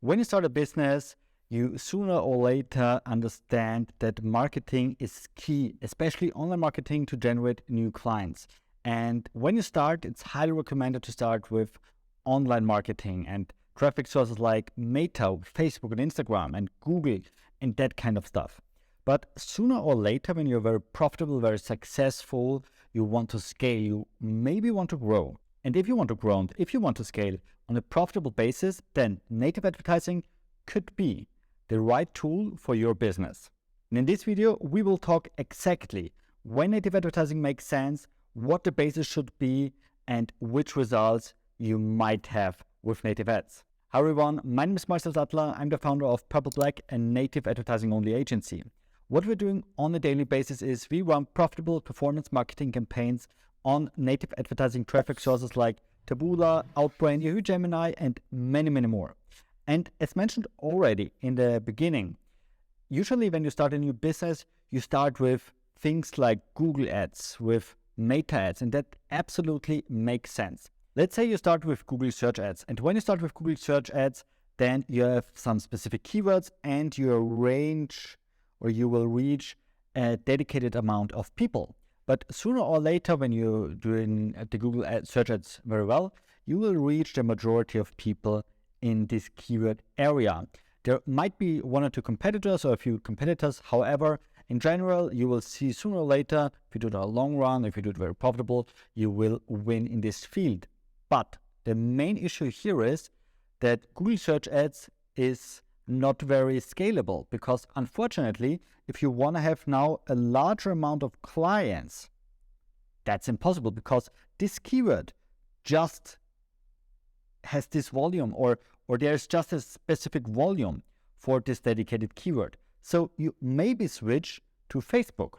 When you start a business, you sooner or later understand that marketing is key, especially online marketing, to generate new clients. And when you start, it's highly recommended to start with online marketing and traffic sources like Meta, Facebook and Instagram and Google and that kind of stuff. But sooner or later, when you're very profitable, very successful, you want to scale, you maybe want to grow. And if you want to grow and if you want to scale on a profitable basis, then native advertising could be the right tool for your business. And in this video, we will talk exactly when native advertising makes sense, what the basis should be, and which results you might have with native ads. Hi everyone, my name is Marcel Sattler. I'm the founder of PurpleBlack, a native advertising only agency. What we're doing on a daily basis is we run profitable performance marketing campaigns on native advertising traffic sources like Taboola, Outbrain, Yahoo Gemini, and many, many more. And as mentioned already in the beginning, usually when you start a new business, you start with things like Google ads, with Meta ads, and that absolutely makes sense. Let's say you start with Google search ads. And when you start with Google search ads, then you have some specific keywords and your range, or you will reach a dedicated amount of people. But sooner or later, when you're doing the Google search ads very well, you will reach the majority of people in this keyword area. There might be one or two competitors or a few competitors. However, in general, you will see sooner or later, if you do it in a long run, if you do it very profitable, you will win in this field. But the main issue here is that Google search ads is not very scalable, because unfortunately, if you want to have now a larger amount of clients, that's impossible, because this keyword just has this volume, or there's just a specific volume for this dedicated keyword. So you maybe switch to Facebook.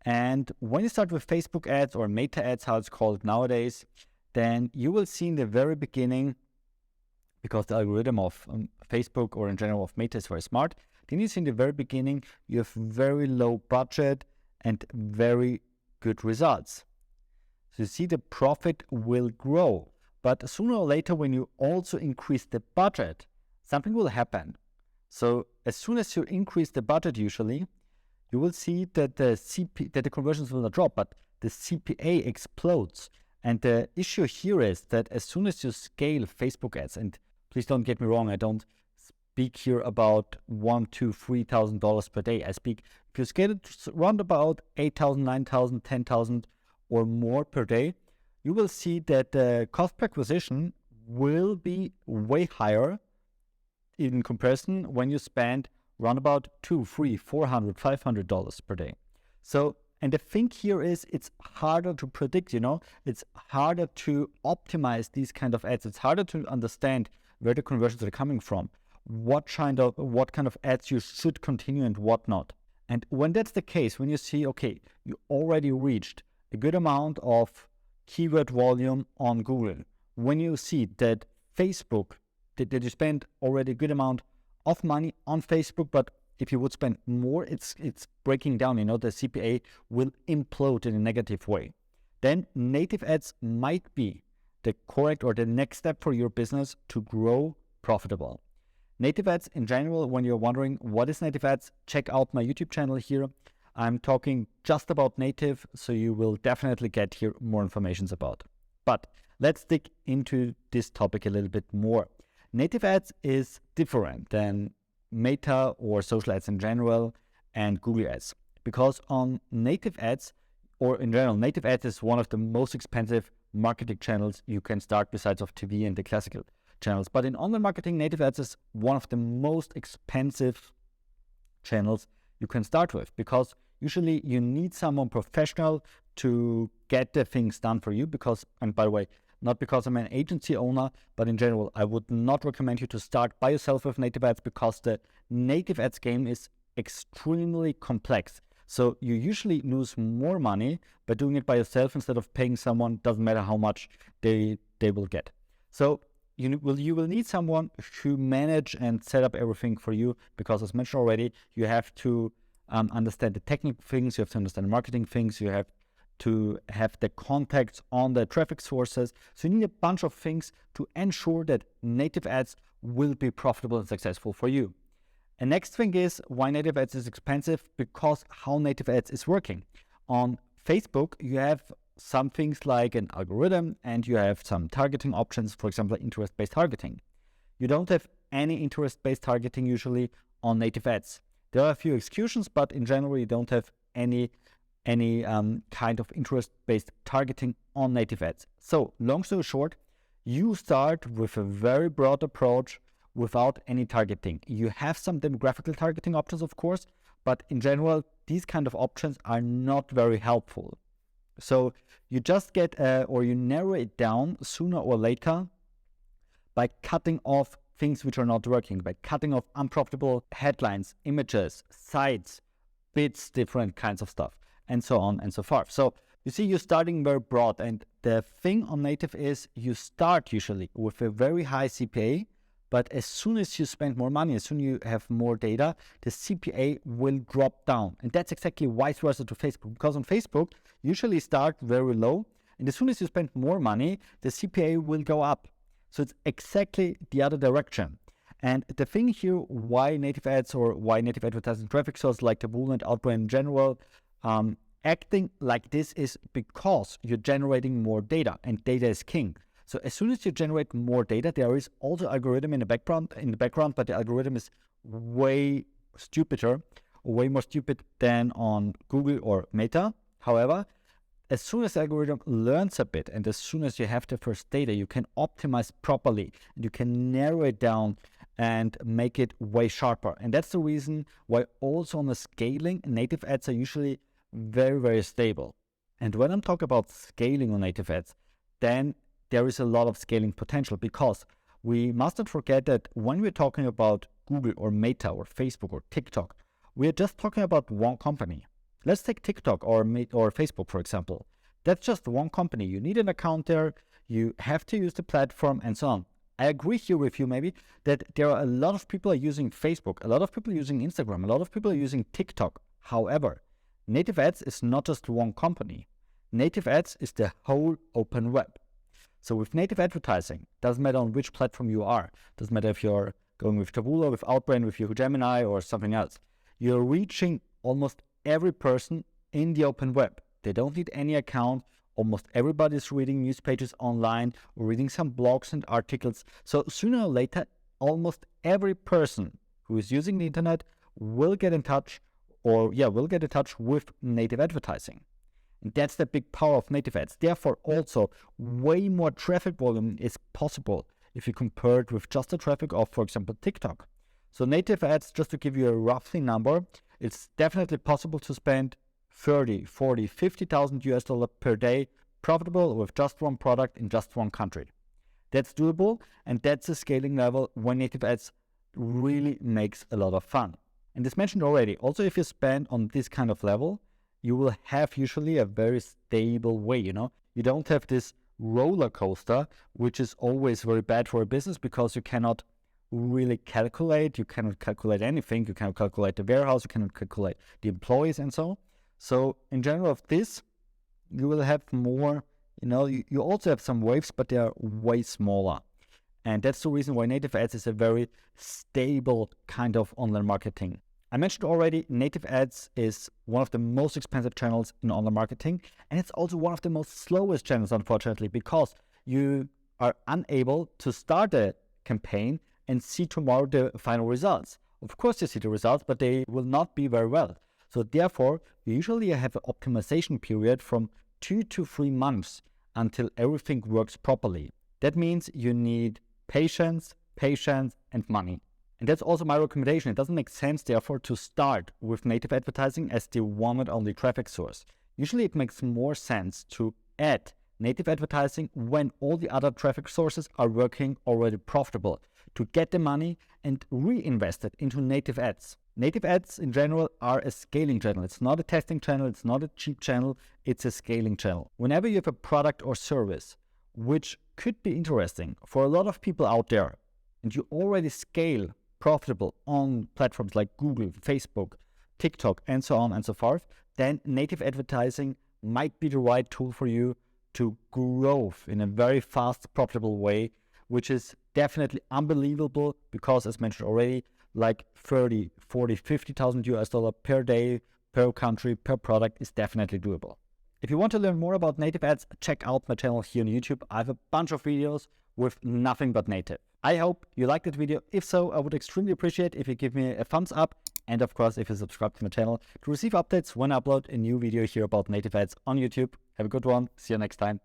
And when you start with Facebook ads or Meta ads, how it's called nowadays, then you will see in the very beginning, because the algorithm of Facebook or in general of Meta is very smart, then you see in the very beginning, you have very low budget and very good results. So you see the profit will grow. But sooner or later, when you also increase the budget, something will happen. So as soon as you increase the budget, usually, you will see that the conversions will not drop, but the CPA explodes. And the issue here is that as soon as you scale Facebook ads, and please don't get me wrong, I don't speak here about $1,000, $2,000, $3,000 per day. I speak, if you scale it around about 8,000, 9,000, 10,000 or more per day, you will see that the cost per acquisition will be way higher in comparison when you spend around about $200, $300, $400, $500 per day. So, and the thing here is, it's harder to predict, it's harder to optimize these kind of ads. It's harder to understand where the conversions are coming from, what kind of ads you should continue and what not. And when that's the case, when you see, okay, you already reached a good amount of keyword volume on Google, when you see that Facebook, that you spend already a good amount of money on Facebook, but if you would spend more, it's breaking down, the CPA will implode in a negative way. Then native ads might be the correct or the next step for your business to grow profitable. Native ads in general, when you're wondering what is native ads, check out my YouTube channel here. I'm talking just about native, so you will definitely get here more information about. But let's dig into this topic a little bit more. Native ads is different than Meta or social ads in general and Google ads, because on native ads, or in general, native ads is one of the most expensive marketing channels you can start besides of TV and the classical channels. But in online marketing, native ads is one of the most expensive channels you can start with, because usually you need someone professional to get the things done for you. Because, and by the way, not because I'm an agency owner, but in general, I would not recommend you to start by yourself with native ads, because the native ads game is extremely complex. So you usually lose more money by doing it by yourself instead of paying someone, doesn't matter how much they will get. So you will need someone who manage and set up everything for you, because as mentioned already, you have to understand the technical things, you have to understand the marketing things, you have to have the contacts on the traffic sources. So you need a bunch of things to ensure that native ads will be profitable and successful for you. And next thing is why native ads is expensive, because how native ads is working. On Facebook, you have some things like an algorithm and you have some targeting options, for example, interest-based targeting. You don't have any interest-based targeting usually on native ads. There are a few exceptions, but in general, you don't have any kind of interest-based targeting on native ads. So long story short, you start with a very broad approach without any targeting. You have some demographical targeting options, of course, but in general, these kind of options are not very helpful. So you just get or you narrow it down sooner or later by cutting off things which are not working, by cutting off unprofitable headlines, images, sites, bids, different kinds of stuff, and so on and so forth. So you see, you're starting very broad, and the thing on native is you start usually with a very high CPA, but as soon as you spend more money, as soon as you have more data, the CPA will drop down. And that's exactly vice versa to Facebook, because on Facebook, you usually start very low, and as soon as you spend more money, the CPA will go up. So it's exactly the other direction. And the thing here, why native ads or why native advertising traffic sources like Taboola and Outbrain in general acting like this is because you're generating more data, and data is king. So as soon as you generate more data, there is also algorithm in the background, but the algorithm is way stupider, way more stupid than on Google or Meta. However, as soon as the algorithm learns a bit, and as soon as you have the first data, you can optimize properly, and you can narrow it down and make it way sharper. And that's the reason why also on the scaling, native ads are usually very, very stable. And when I'm talking about scaling on native ads, then there is a lot of scaling potential, because we must not forget that when we're talking about Google or Meta or Facebook or TikTok, we're just talking about one company. Let's take TikTok or Facebook, for example. That's just one company. You need an account there, you have to use the platform, and so on. I agree here with you maybe that there are a lot of people are using Facebook, a lot of people are using Instagram, a lot of people are using TikTok. However, native ads is not just one company. Native ads is the whole open web. So with native advertising, doesn't matter on which platform you are, doesn't matter if you're going with Taboola, with Outbrain, with your Gemini or something else, you're reaching almost every person in the open web. They don't need any account. Almost everybody is reading news pages online or reading some blogs and articles. So sooner or later, almost every person who is using the internet will get in touch with native advertising. And that's the big power of native ads. Therefore, also way more traffic volume is possible if you compare it with just the traffic of, for example, TikTok. So native ads, just to give you a roughly number, it's definitely possible to spend 30, 40, 50,000 US dollars per day profitable with just one product in just one country. That's doable, and that's a scaling level when native ads really makes a lot of fun. And as mentioned already, also if you spend on this kind of level, you will have usually a very stable way, You don't have this roller coaster, which is always very bad for a business, because you cannot really calculate. You cannot calculate anything. You cannot calculate the warehouse. You cannot calculate the employees and so on. So in general of this, you will have more, you also have some waves, but they are way smaller. And that's the reason why native ads is a very stable kind of online marketing. I mentioned already, native ads is one of the most expensive channels in online marketing. And it's also one of the most slowest channels, unfortunately, because you are unable to start a campaign and see tomorrow the final results. Of course, you see the results, but they will not be very well. So therefore, you usually have an optimization period from 2 to 3 months until everything works properly. That means you need patience, and money. And that's also my recommendation. It doesn't make sense, therefore, to start with native advertising as the one and only traffic source. Usually it makes more sense to add native advertising when all the other traffic sources are working already profitable, to get the money and reinvest it into native ads. Native ads in general are a scaling channel. It's not a testing channel. It's not a cheap channel. It's a scaling channel. Whenever you have a product or service which could be interesting for a lot of people out there, and you already scale profitable on platforms like Google, Facebook, TikTok, and so on and so forth, then native advertising might be the right tool for you to grow in a very fast, profitable way, which is definitely unbelievable because, as mentioned already, like 30, 40, 50,000 US dollar per day, per country, per product is definitely doable. If you want to learn more about native ads, check out my channel here on YouTube. I have a bunch of videos with nothing but native. I hope you liked that video. If so, I would extremely appreciate if you give me a thumbs up, and of course, if you subscribe to my channel to receive updates when I upload a new video here about native ads on YouTube. Have a good one. See you next time.